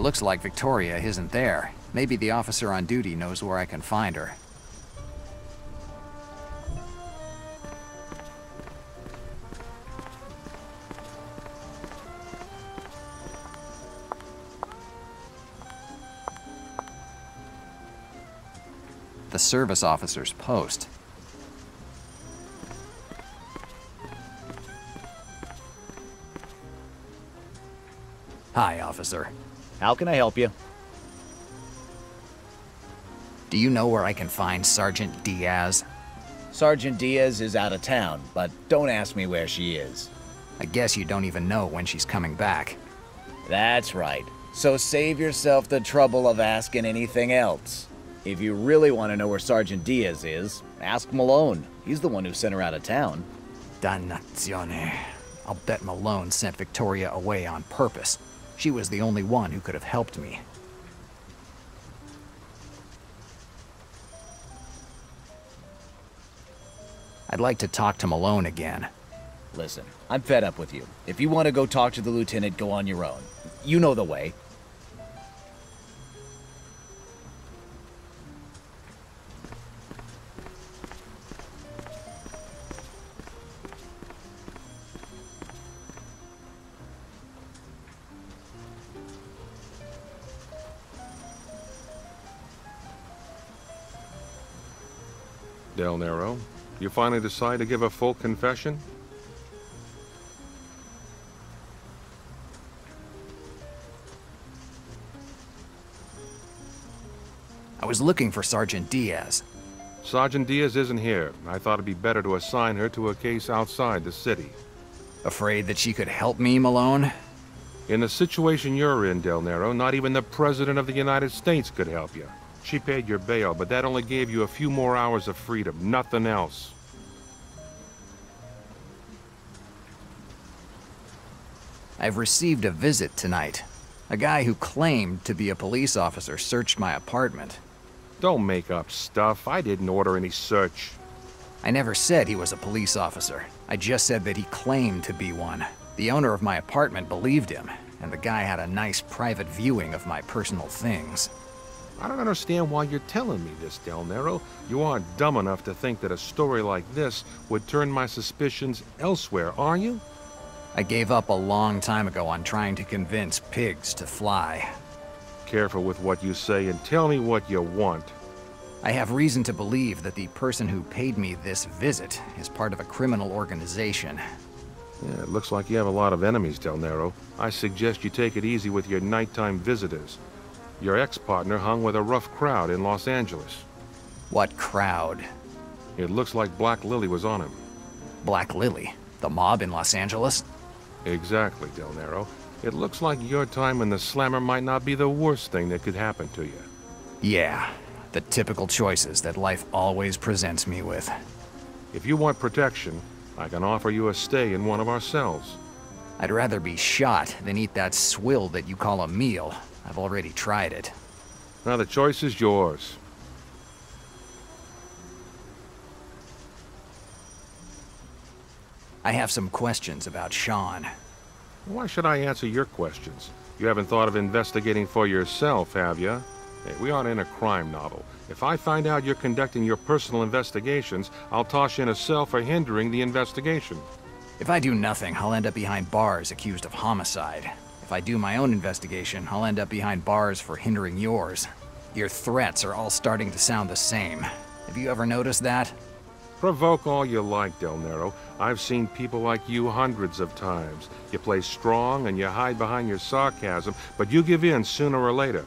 looks like Victoria isn't there. Maybe the officer on duty knows where I can find her. The service officer's post. Hi, officer. How can I help you? Do you know where I can find Sergeant Diaz? Sergeant Diaz is out of town, but don't ask me where she is. I guess you don't even know when she's coming back. That's right. So save yourself the trouble of asking anything else. If you really want to know where Sergeant Diaz is, ask Malone. He's the one who sent her out of town. Dannazione. I'll bet Malone sent Victoria away on purpose. She was the only one who could have helped me. I'd like to talk to Malone again. Listen, I'm fed up with you. If you want to go talk to the lieutenant, go on your own. You know the way. Del Nero, you finally decide to give a full confession? I was looking for Sergeant Diaz. Sergeant Diaz isn't here. I thought it'd be better to assign her to a case outside the city. Afraid that she could help me, Malone? In the situation you're in, Del Nero, not even the President of the United States could help you. She paid your bail, but that only gave you a few more hours of freedom, nothing else. I've received a visit tonight. A guy who claimed to be a police officer searched my apartment. Don't make up stuff. I didn't order any search. I never said he was a police officer. I just said that he claimed to be one. The owner of my apartment believed him, and the guy had a nice private viewing of my personal things. I don't understand why you're telling me this, Del Nero. You aren't dumb enough to think that a story like this would turn my suspicions elsewhere, are you? I gave up a long time ago on trying to convince pigs to fly. Careful with what you say and tell me what you want. I have reason to believe that the person who paid me this visit is part of a criminal organization. Yeah, it looks like you have a lot of enemies, Del Nero. I suggest you take it easy with your nighttime visitors. Your ex-partner hung with a rough crowd in Los Angeles. What crowd? It looks like Black Lily was on him. Black Lily? The mob in Los Angeles? Exactly, Del Nero. It looks like your time in the slammer might not be the worst thing that could happen to you. Yeah, the typical choices that life always presents me with. If you want protection, I can offer you a stay in one of our cells. I'd rather be shot than eat that swill that you call a meal. I've already tried it. Now the choice is yours. I have some questions about Sean. Why should I answer your questions? You haven't thought of investigating for yourself, have you? Hey, we aren't in a crime novel. If I find out you're conducting your personal investigations, I'll toss you in a cell for hindering the investigation. If I do nothing, I'll end up behind bars accused of homicide. If I do my own investigation, I'll end up behind bars for hindering yours. Your threats are all starting to sound the same. Have you ever noticed that? Provoke all you like, Del Nero. I've seen people like you hundreds of times. You play strong and you hide behind your sarcasm, but you give in sooner or later.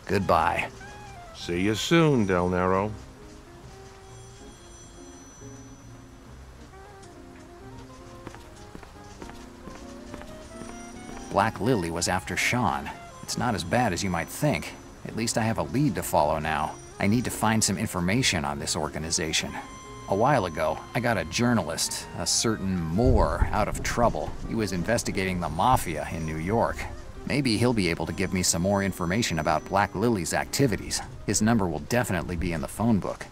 Goodbye. See you soon, Del Nero. Black Lily was after Sean. It's not as bad as you might think. At least I have a lead to follow now. I need to find some information on this organization. A while ago, I got a journalist, a certain Moore, out of trouble. He was investigating the Mafia in New York. Maybe he'll be able to give me some more information about Black Lily's activities. His number will definitely be in the phone book.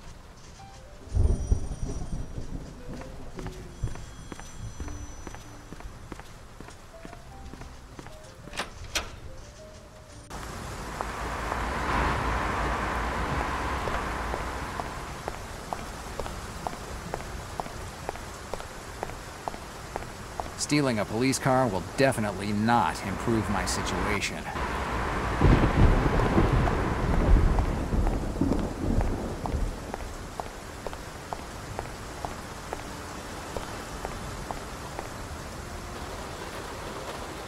Stealing a police car will definitely not improve my situation.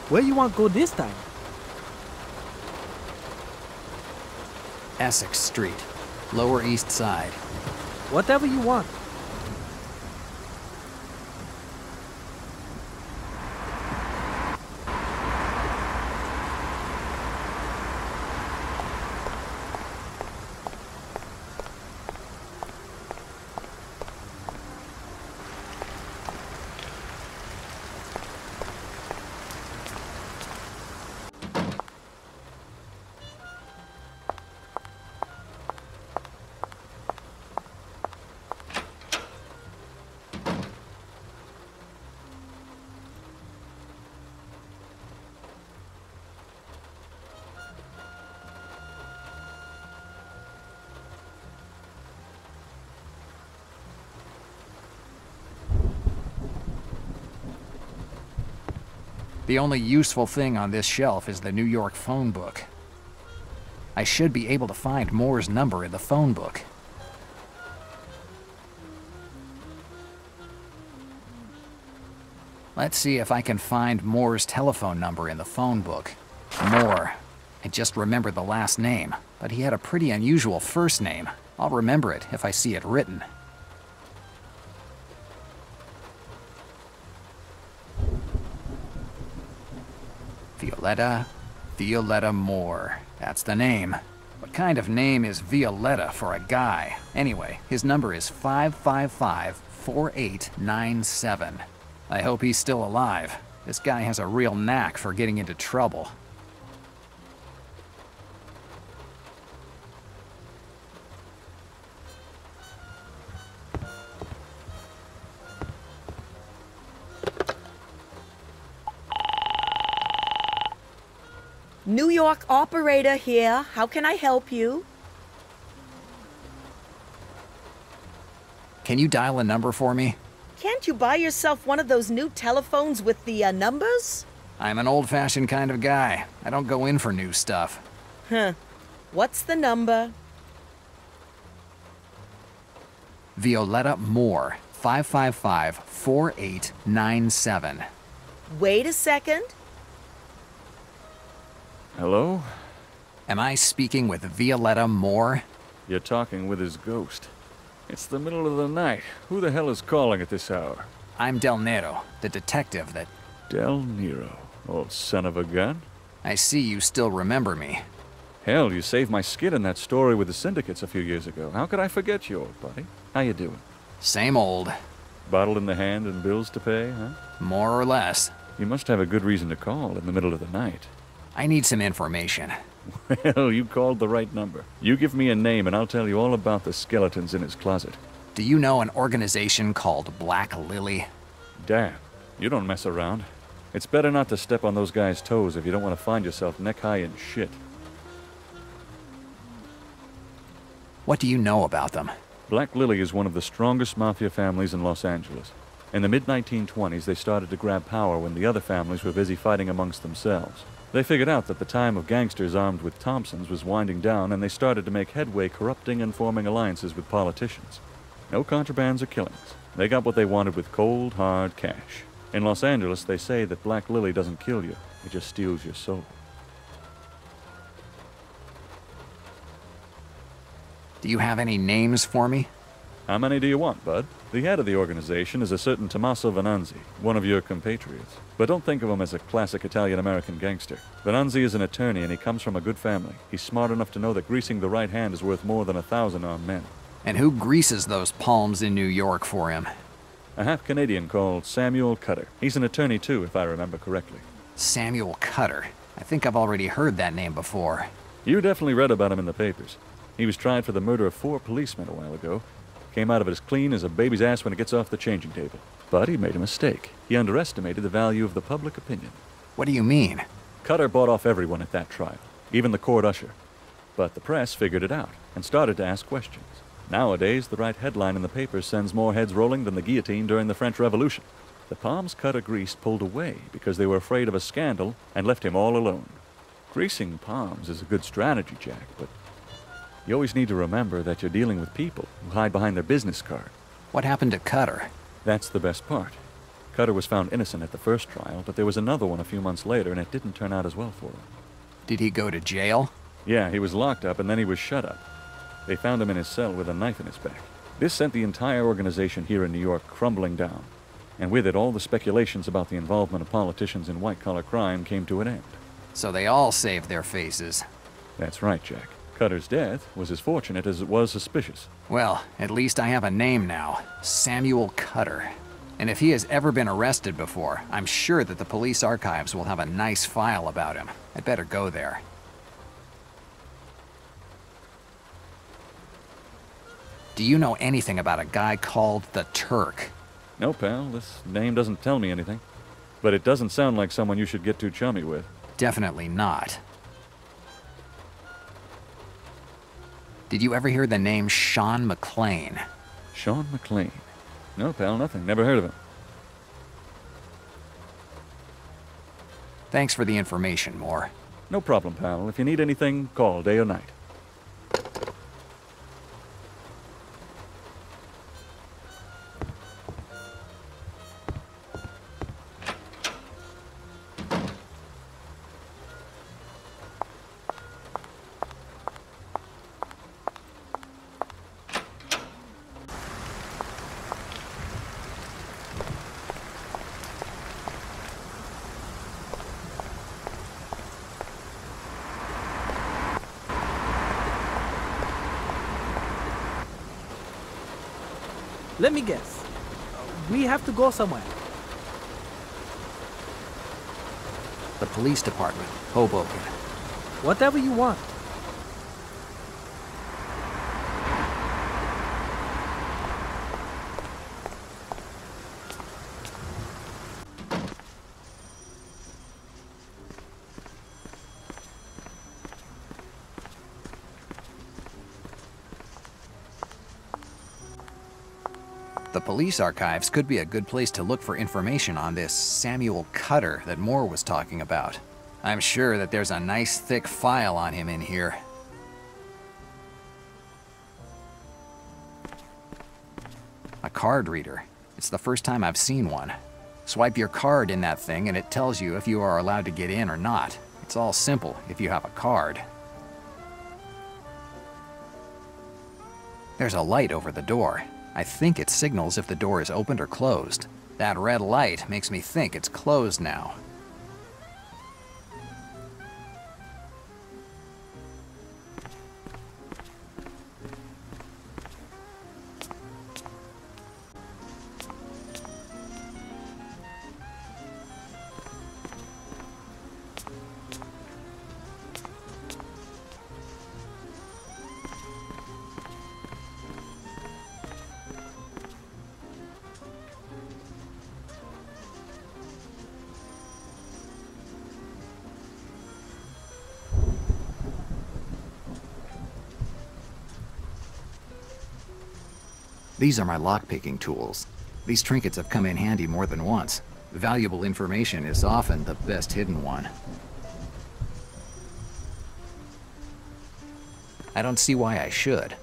Where you want to go this time? Essex Street, Lower East Side. Whatever you want. The only useful thing on this shelf is the New York phone book. I should be able to find Moore's number in the phone book. Let's see if I can find Moore's telephone number in the phone book. Moore. I just remember the last name, but he had a pretty unusual first name. I'll remember it if I see it written. Violetta Moore. That's the name. What kind of name is Violetta for a guy? Anyway, his number is 555-4897. I hope he's still alive. This guy has a real knack for getting into trouble. New York operator here. How can I help you? Can you dial a number for me? Can't you buy yourself one of those new telephones with the numbers? I'm an old-fashioned kind of guy. I don't go in for new stuff. Huh. What's the number? Violetta Moore, 555-4897. Wait a second. Hello? Am I speaking with Violetta Moore? You're talking with his ghost. It's the middle of the night. Who the hell is calling at this hour? I'm Del Nero, the detective that... Del Nero. Old son of a gun. I see you still remember me. Hell, you saved my skin in that story with the syndicates a few years ago. How could I forget you, old buddy? How you doing? Same old. Bottle in the hand and bills to pay, huh? More or less. You must have a good reason to call in the middle of the night. I need some information. Well, you called the right number. You give me a name and I'll tell you all about the skeletons in his closet. Do you know an organization called Black Lily? Damn, you don't mess around. It's better not to step on those guys' toes if you don't want to find yourself neck-high in shit. What do you know about them? Black Lily is one of the strongest mafia families in Los Angeles. In the mid-1920s, they started to grab power when the other families were busy fighting amongst themselves. They figured out that the time of gangsters armed with Thompsons was winding down, and they started to make headway corrupting and forming alliances with politicians. No contrabands or killings. They got what they wanted with cold, hard cash. In Los Angeles, they say that Black Lily doesn't kill you, it just steals your soul. Do you have any names for me? How many do you want, bud? The head of the organization is a certain Tommaso Venanzi, one of your compatriots. But don't think of him as a classic Italian-American gangster. Venanzi is an attorney and he comes from a good family. He's smart enough to know that greasing the right hand is worth more than 1,000 armed men. And who greases those palms in New York for him? A half-Canadian called Samuel Cutter. He's an attorney too, if I remember correctly. Samuel Cutter. I think I've already heard that name before. You definitely read about him in the papers. He was tried for the murder of 4 policemen a while ago. Came out of it as clean as a baby's ass when it gets off the changing table. But he made a mistake. He underestimated the value of the public opinion. What do you mean? Cutter bought off everyone at that trial, even the court usher. But the press figured it out and started to ask questions. Nowadays, the right headline in the paper sends more heads rolling than the guillotine during the French Revolution. The palms Cutter greased pulled away because they were afraid of a scandal and left him all alone. Greasing palms is a good strategy, Jack, but you always need to remember that you're dealing with people who hide behind their business card. What happened to Cutter? That's the best part. Cutter was found innocent at the first trial, but there was another one a few months later, and it didn't turn out as well for him. Did he go to jail? Yeah, he was locked up, and then he was shut up. They found him in his cell with a knife in his back. This sent the entire organization here in New York crumbling down, and with it all the speculations about the involvement of politicians in white-collar crime came to an end. So they all saved their faces. That's right, Jack. Cutter's death was as fortunate as it was suspicious. Well, at least I have a name now. Samuel Cutter. And if he has ever been arrested before, I'm sure that the police archives will have a nice file about him. I'd better go there. Do you know anything about a guy called the Turk? No, pal, this name doesn't tell me anything. But it doesn't sound like someone you should get too chummy with. Definitely not. Did you ever hear the name Sean McLean? Sean McLean? No, pal, nothing. Never heard of him. Thanks for the information, Moore. No problem, pal. If you need anything, call day or night. Let me guess. We have to go somewhere. The police department, Hoboken. Whatever you want. The police archives could be a good place to look for information on this Samuel Cutter that Moore was talking about. I'm sure that there's a nice thick file on him in here. A card reader. It's the first time I've seen one. Swipe your card in that thing and it tells you if you are allowed to get in or not. It's all simple if you have a card. There's a light over the door. I think it signals if the door is opened or closed. That red light makes me think it's closed now. These are my lockpicking tools. These trinkets have come in handy more than once. Valuable information is often the best hidden one. I don't see why I should.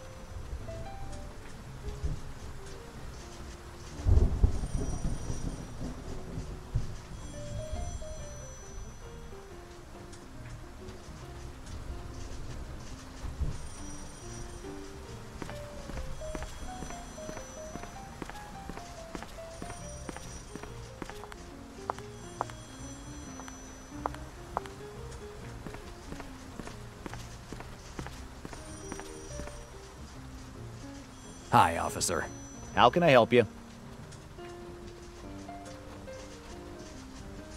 Hi, officer. How can I help you?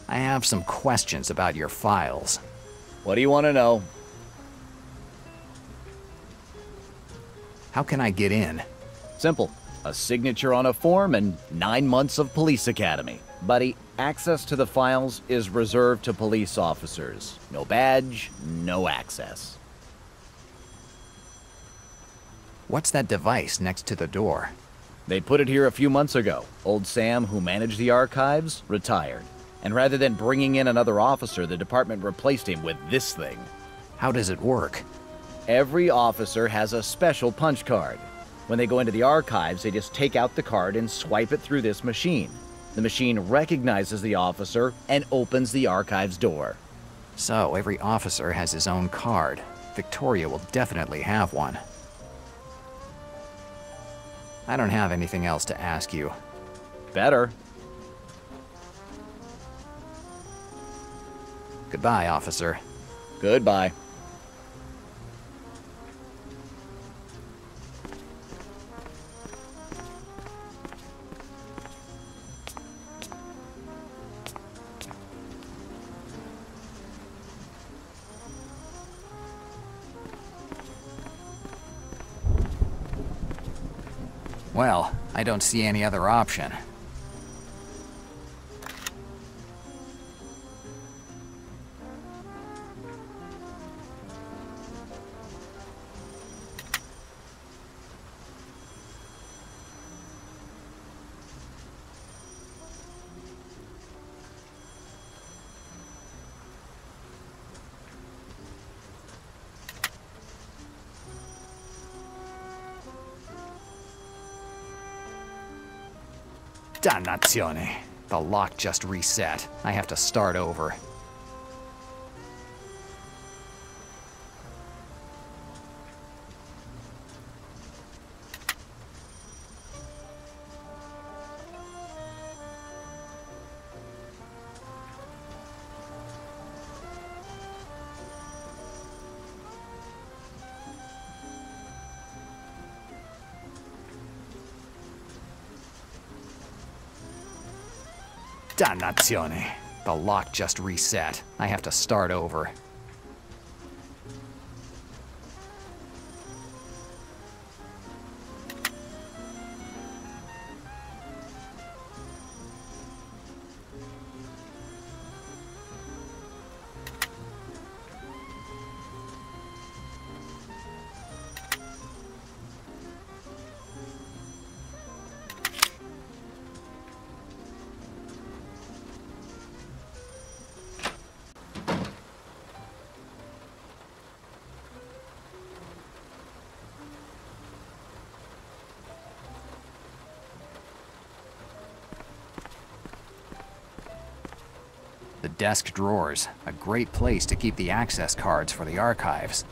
I have some questions about your files. What do you want to know? How can I get in? Simple. A signature on a form and 9 months of police academy. Buddy, access to the files is reserved to police officers. No badge, no access. What's that device next to the door? They put it here a few months ago. Old Sam, who managed the archives, retired. And rather than bringing in another officer, the department replaced him with this thing. How does it work? Every officer has a special punch card. When they go into the archives, they just take out the card and swipe it through this machine. The machine recognizes the officer and opens the archives door. So, every officer has his own card. Victoria will definitely have one. I don't have anything else to ask you. Better. Goodbye, officer. Goodbye. Well, I don't see any other option. Dannazione. The lock just reset. I have to start over. Dannazione. The lock just reset. I have to start over. The desk drawers, a great place to keep the access cards for the archives.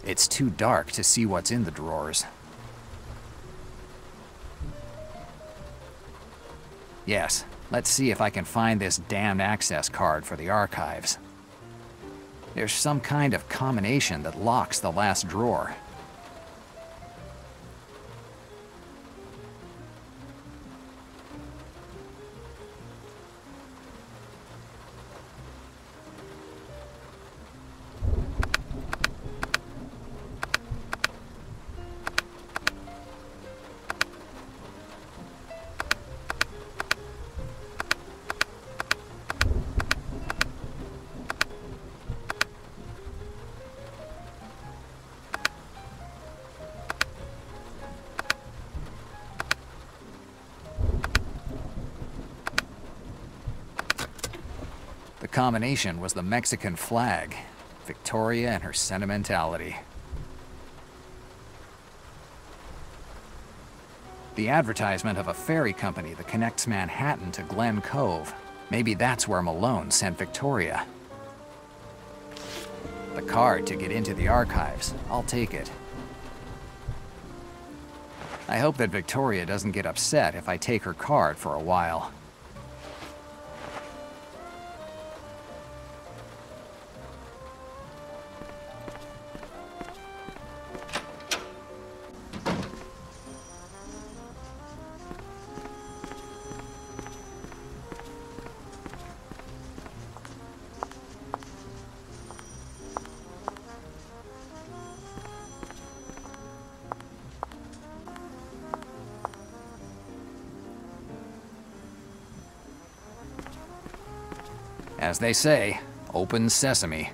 It's too dark to see what's in the drawers. Yes, let's see if I can find this damned access card for the archives. There's some kind of combination that locks the last drawer. The combination was the Mexican flag, Victoria and her sentimentality. The advertisement of a ferry company that connects Manhattan to Glen Cove. Maybe that's where Malone sent Victoria. The card to get into the archives. I'll take it. I hope that Victoria doesn't get upset if I take her card for a while. As they say, open sesame.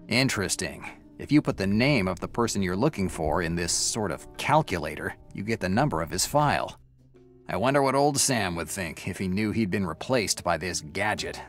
Interesting. If you put the name of the person you're looking for in this sort of calculator, you get the number of his file. I wonder what old Sam would think if he knew he'd been replaced by this gadget.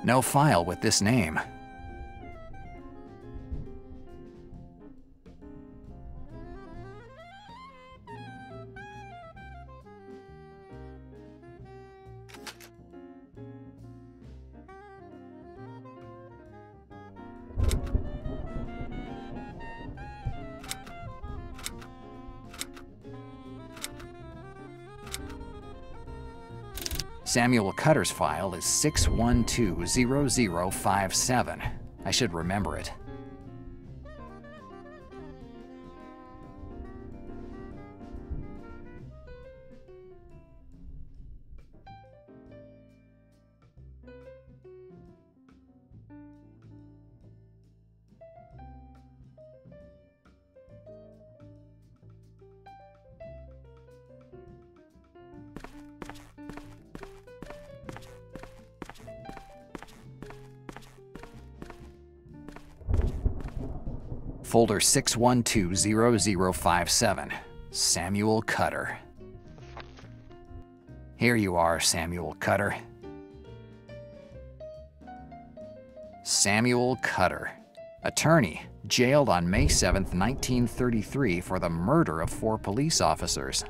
No file with this name. Samuel Cutter's file is 6120057. I should remember it. Folder 6120057. Samuel Cutter. Here you are, Samuel Cutter. Samuel Cutter. Attorney, jailed on May 7th, 1933 for the murder of 4 police officers.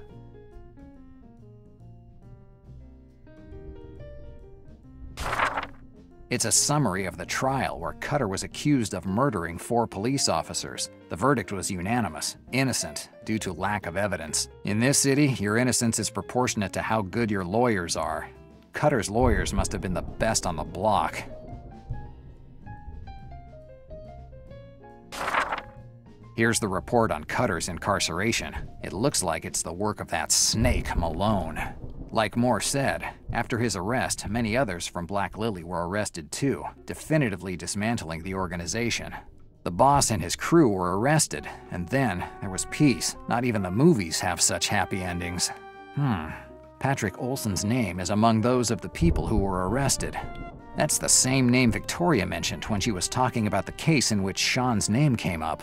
It's a summary of the trial where Cutter was accused of murdering 4 police officers. The verdict was unanimous, innocent, due to lack of evidence. In this city, your innocence is proportionate to how good your lawyers are. Cutter's lawyers must have been the best on the block. Here's the report on Cutter's incarceration. It looks like it's the work of that snake, Malone. Like Moore said, after his arrest, many others from Black Lily were arrested too, definitively dismantling the organization. The boss and his crew were arrested, and then there was peace. Not even the movies have such happy endings. Patrick Olson's name is among those of the people who were arrested. That's the same name Victoria mentioned when she was talking about the case in which Sean's name came up.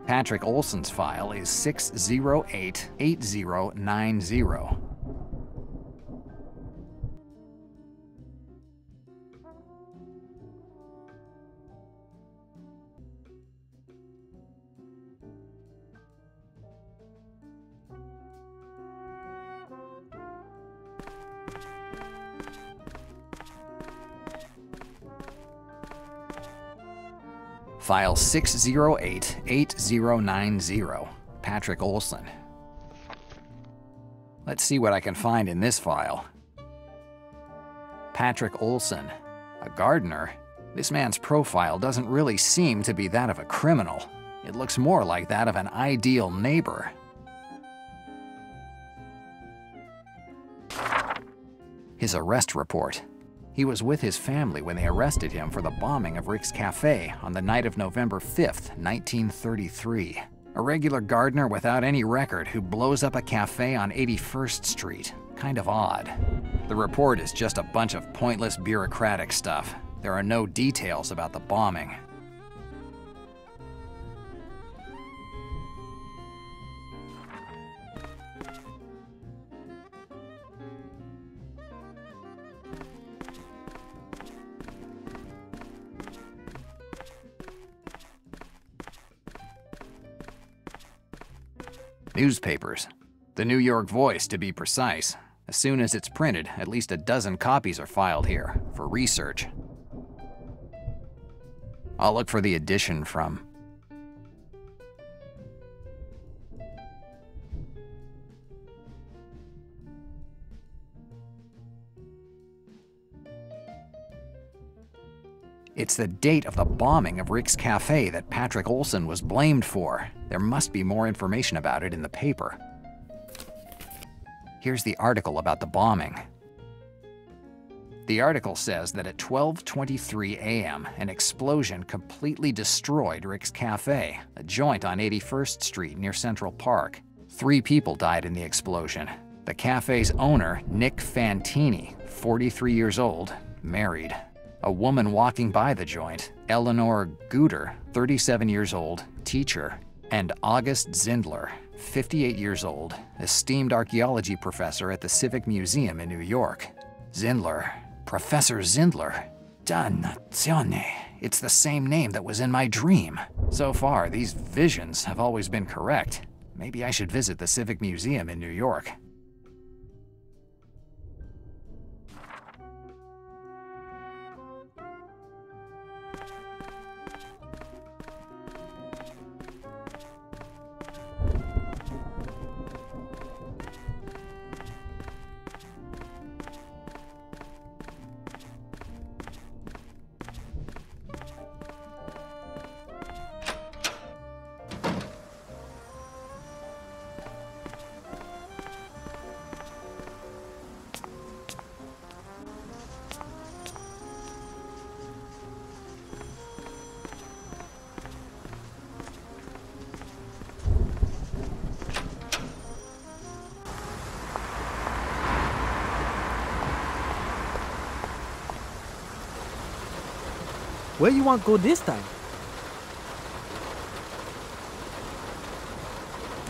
Patrick Olson's file is 6088090. File 6088090, Patrick Olson. Let's see what I can find in this file. Patrick Olson, a gardener. This man's profile doesn't really seem to be that of a criminal. It looks more like that of an ideal neighbor. His arrest report. He was with his family when they arrested him for the bombing of Rick's Cafe on the night of November 5th, 1933. A regular gardener without any record who blows up a cafe on 81st Street. Kind of odd. The report is just a bunch of pointless bureaucratic stuff. There are no details about the bombing. Newspapers. The New York Voice, to be precise. As soon as it's printed, at least a dozen copies are filed here, for research. I'll look for the edition from... It's the date of the bombing of Rick's Cafe that Patrick Olson was blamed for. There must be more information about it in the paper. Here's the article about the bombing. The article says that at 12:23 a.m., an explosion completely destroyed Rick's Cafe, a joint on 81st Street near Central Park. 3 people died in the explosion. The cafe's owner, Nick Fantini, 43 years old, married. A woman walking by the joint, Eleanor Guter, 37 years old, teacher, and August Zindler, 58 years old, esteemed archaeology professor at the Civic Museum in New York. Zindler, Professor Zindler. Dannazione, it's the same name that was in my dream. So far, these visions have always been correct. Maybe I should visit the Civic Museum in New York. Where you want to go this time?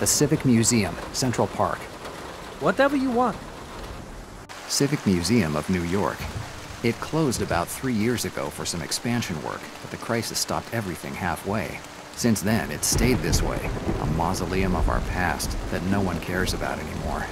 The Civic Museum, Central Park. Whatever you want. Civic Museum of New York. It closed about 3 years ago for some expansion work, but the crisis stopped everything halfway. Since then, it's stayed this way, a mausoleum of our past that no one cares about anymore.